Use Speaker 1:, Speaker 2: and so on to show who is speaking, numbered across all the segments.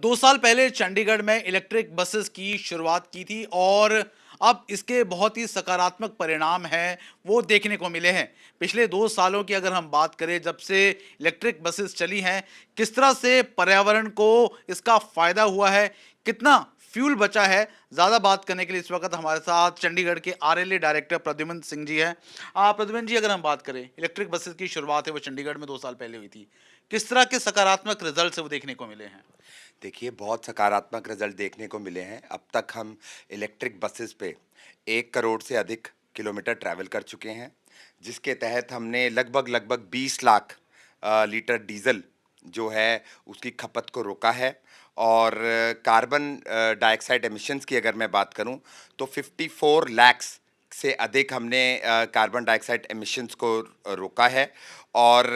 Speaker 1: 2 साल पहले चंडीगढ़ में इलेक्ट्रिक बसेस की शुरुआत की थी और अब इसके बहुत ही सकारात्मक परिणाम हैं वो देखने को मिले हैं। पिछले 2 सालों की अगर हम बात करें जब से इलेक्ट्रिक बसेस चली हैं, किस तरह से पर्यावरण को इसका फ़ायदा हुआ है, कितना फ्यूल बचा है, ज़्यादा बात करने के लिए इस वक़्त हमारे साथ चंडीगढ़ के आरएलए डायरेक्टर प्रद्युमन सिंह जी हैं। प्रद्युमन जी, अगर हम बात करें इलेक्ट्रिक बसेस की शुरुआत है वो चंडीगढ़ में 2 साल पहले हुई थी। किस तरह के सकारात्मक रिज़ल्ट्स वो देखने को मिले हैं?
Speaker 2: देखिए, बहुत सकारात्मक रिजल्ट देखने को मिले हैं। अब तक हम इलेक्ट्रिक बसेस पे 1 करोड़ से अधिक किलोमीटर ट्रैवल कर चुके हैं, जिसके तहत हमने लगभग 20 लाख लीटर डीज़ल जो है उसकी खपत को रोका है। और कार्बन डाइऑक्साइड एमिशंस की अगर मैं बात करूं तो 54 लैक्स से अधिक हमने कार्बन डाइऑक्साइड एमिशंस को रोका है। और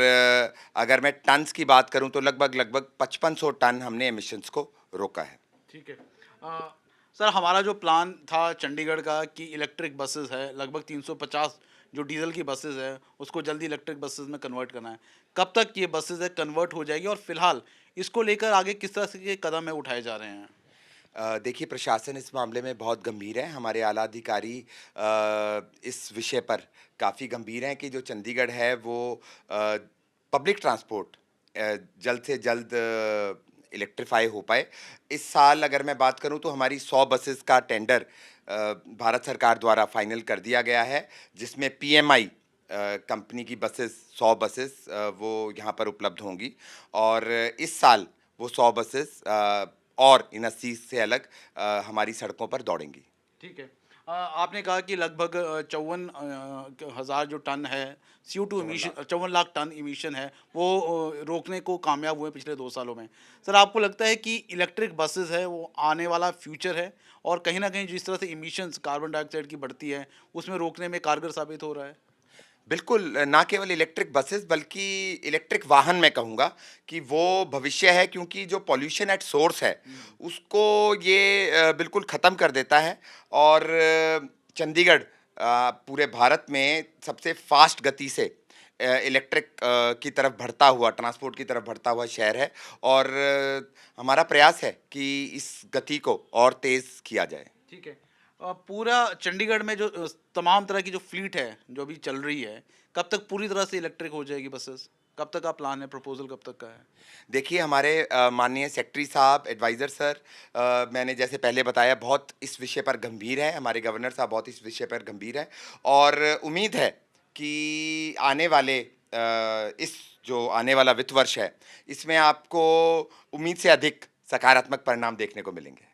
Speaker 2: अगर मैं टन्स की बात करूं तो लगभग 5500 टन हमने एमिशंस को रोका है।
Speaker 1: ठीक है। सर, हमारा जो प्लान था चंडीगढ़ का कि इलेक्ट्रिक बसेस है लगभग 350 जो डीजल की बसेस है उसको जल्दी इलेक्ट्रिक बसेस में कन्वर्ट करना है। कब तक ये बसेस है कन्वर्ट हो जाएगी और फिलहाल इसको लेकर आगे किस तरह से के कदम है उठाए जा रहे हैं?
Speaker 2: देखिए, प्रशासन इस मामले में बहुत गंभीर है। हमारे आला अधिकारी इस विषय पर काफ़ी गंभीर हैं कि जो चंडीगढ़ है वो पब्लिक ट्रांसपोर्ट जल्द से जल्द इलेक्ट्रीफाई हो पाए। इस साल अगर मैं बात करूं तो हमारी 100 बसेस का टेंडर भारत सरकार द्वारा फाइनल कर दिया गया है, जिसमें पीएमआई कंपनी की बसेस 100 बसेस वो यहाँ पर उपलब्ध होंगी। और इस साल वो 100 बसेस और इन 80 से अलग हमारी सड़कों पर दौड़ेंगी।
Speaker 1: ठीक है। आपने कहा कि लगभग 54,000 जो टन है CO2
Speaker 2: 54
Speaker 1: emission,
Speaker 2: lakh.
Speaker 1: 54 lakh ton emission है वो रोकने को कामयाब हुए पिछले 2 सालों में। सर, आपको लगता है कि इलेक्ट्रिक बसेस है वो आने वाला फ्यूचर है और कहीं ना कहीं जिस तरह से इमिशंस कार्बन डाइऑक्साइड की बढ़ती है उसमें रोकने में कारगर साबित हो रहा है?
Speaker 2: बिल्कुल, ना केवल इलेक्ट्रिक बसेस बल्कि इलेक्ट्रिक वाहन मैं कहूँगा कि वो भविष्य है, क्योंकि जो पॉल्यूशन एट सोर्स है उसको ये बिल्कुल ख़त्म कर देता है। और चंडीगढ़ पूरे भारत में सबसे फास्ट गति से इलेक्ट्रिक की तरफ बढ़ता हुआ, ट्रांसपोर्ट की तरफ बढ़ता हुआ शहर है। और हमारा प्रयास है कि इस गति को और तेज़ किया जाए।
Speaker 1: ठीक है। पूरा चंडीगढ़ में जो तमाम तरह की जो फ्लीट है जो अभी चल रही है, कब तक पूरी तरह से इलेक्ट्रिक हो जाएगी बसेस? कब तक का प्लान है, प्रपोजल कब तक का है?
Speaker 2: देखिए, हमारे माननीय सेक्रेटरी साहब, एडवाइज़र सर, मैंने जैसे पहले बताया, बहुत इस विषय पर गंभीर हैं। हमारे गवर्नर साहब बहुत इस विषय पर गंभीर हैं। और उम्मीद है कि आने वाले इस जो आने वाला वित्त वर्ष है, इसमें आपको उम्मीद से अधिक सकारात्मक परिणाम देखने को मिलेंगे।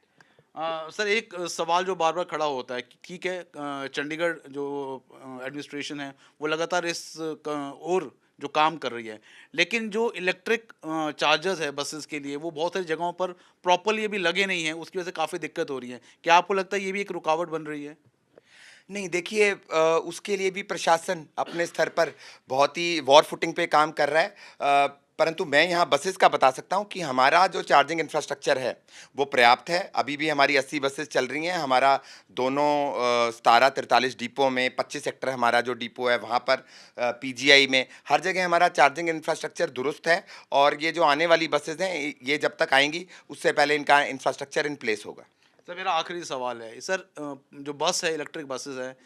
Speaker 1: सर, एक सवाल जो बार बार खड़ा होता है कि ठीक है, चंडीगढ़ जो एडमिनिस्ट्रेशन है वो लगातार इस और जो काम कर रही है, लेकिन जो इलेक्ट्रिक चार्जर्स है बसेस के लिए वो बहुत सारी जगहों पर प्रॉपरली अभी लगे नहीं हैं, उसकी वजह से काफ़ी दिक्कत हो रही है। क्या आपको लगता है ये भी एक रुकावट बन रही है?
Speaker 2: नहीं, देखिए, उसके लिए भी प्रशासन अपने स्तर पर बहुत ही वॉर फुटिंग पे काम कर रहा है। परंतु मैं यहाँ बसेस का बता सकता हूँ कि हमारा जो चार्जिंग इंफ्रास्ट्रक्चर है वो पर्याप्त है। अभी भी हमारी 80 बसेस चल रही हैं। हमारा दोनों 17-43 डिपो में, 25 सेक्टर हमारा जो डिपो है वहाँ पर, पीजीआई में, हर जगह हमारा चार्जिंग इंफ्रास्ट्रक्चर दुरुस्त है। और ये जो आने वाली बसेस हैं ये जब तक आएंगी उससे पहले इनका इंफ्रास्ट्रक्चर इन प्लेस होगा।
Speaker 1: सर, मेरा आखिरी सवाल है सर, जो बस है इलेक्ट्रिक बसेस है,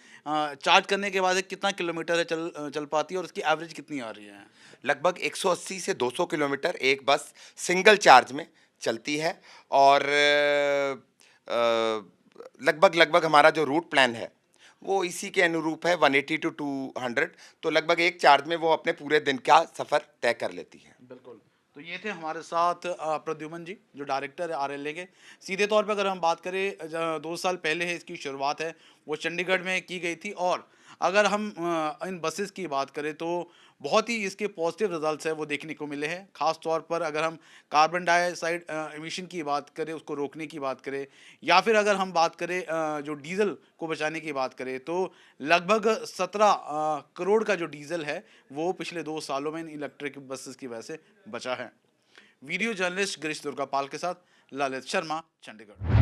Speaker 1: चार्ज करने के बाद ये कितना किलोमीटर है चल पाती है और उसकी एवरेज कितनी आ रही है?
Speaker 2: लगभग 180 से 200 किलोमीटर एक बस सिंगल चार्ज में चलती है। और लगभग हमारा जो रूट प्लान है वो इसी के अनुरूप है, 180 टू 200। तो लगभग एक चार्ज में वो अपने पूरे दिन का सफ़र तय कर लेती है।
Speaker 1: बिल्कुल। तो ये थे हमारे साथ प्रद्युमन जी जो डायरेक्टर है आरएलए के। सीधे तौर पे अगर हम बात करें, 2 साल पहले है इसकी शुरुआत है वो चंडीगढ़ में की गई थी और अगर हम इन बसेस की बात करें तो बहुत ही इसके पॉजिटिव रिजल्ट्स है वो देखने को मिले हैं। ख़ास तौर पर अगर हम कार्बन डाइऑक्साइड एमिशन की बात करें, उसको रोकने की बात करें, या फिर अगर हम बात करें जो डीज़ल को बचाने की बात करें, तो लगभग 17 करोड़ का जो डीज़ल है वो पिछले 2 सालों में इन इलेक्ट्रिक बसेस की वजह से बचा है। वीडियो जर्नलिस्ट गिरीश दुर्गापाल के साथ ललित शर्मा, चंडीगढ़।